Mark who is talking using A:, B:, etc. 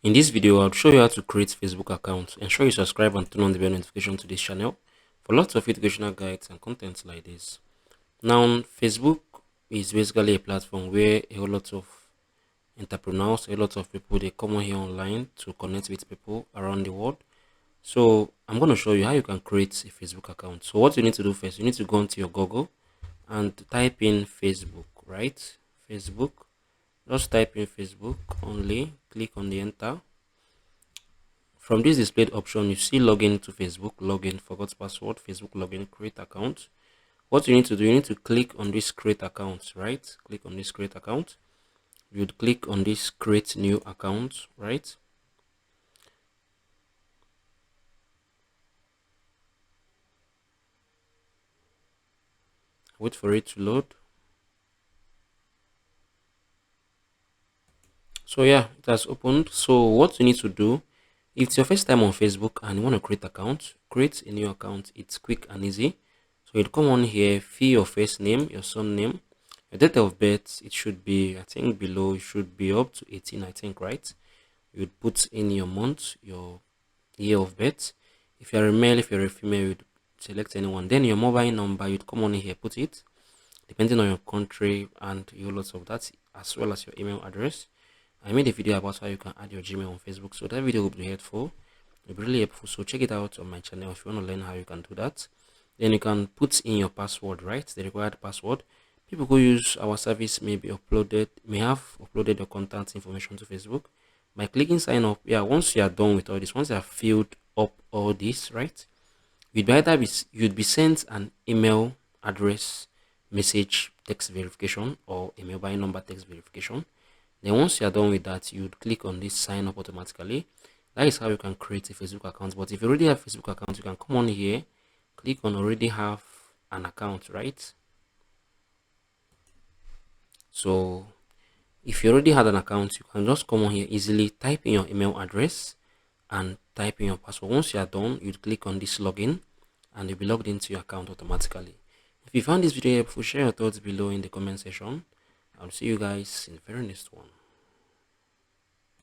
A: In this video, I'll show you how to create Facebook accounts. Ensure you subscribe and turn on the bell notification to this channel for lots of educational guides and content like this. Now, Facebook is basically a platform where a whole lot of entrepreneurs, a lot of people, they come on here online to connect with people around the world. So I'm going to show you how you can create a Facebook account. So what you need to do first, you need to go into your Google and type in Facebook, right? Facebook. Just type in Facebook only, click on the enter. From this displayed option, you see login to Facebook, login, forgot password, Facebook login, create account. What you need to do, you need to click on this create account, right? Click on this create account. You'd click on this create new account, right? Wait for it to load. So yeah, it has opened. So what you need to do, if it's your first time on Facebook and you want to create account, create a new account. It's quick and easy. So you'd come on here, fill your first name, your surname, your date of birth. It should be, I think below, it should be up to 18, I think, right? You'd put in your month, your year of birth. If you're a male, if you're a female, you'd select anyone. Then your mobile number, you'd come on here, put it, depending on your country and your lots of that, as well as your email address. I made a video about how you can add your Gmail on Facebook, so that video will be helpful. It'll be really helpful. So check it out on my channel if you want to learn how you can do that. Then you can put in your password, right? The required password. People who use our service may have uploaded your contact information to Facebook by clicking sign up. Yeah, once you are done with all this, once you have filled up all this, right? You'd be sent an email address message text verification or a mobile number text verification. Then once you are done with that, you'd click on this sign up automatically. That is how you can create a Facebook account. But if you already have a Facebook account, you can come on here, click on already have an account, right? So if you already had an account, you can just come on here easily, type in your email address and type in your password. Once you are done, you'd click on this login and you'll be logged into your account automatically. If you found this video helpful, share your thoughts below in the comment section. I'll see you guys in the very next one.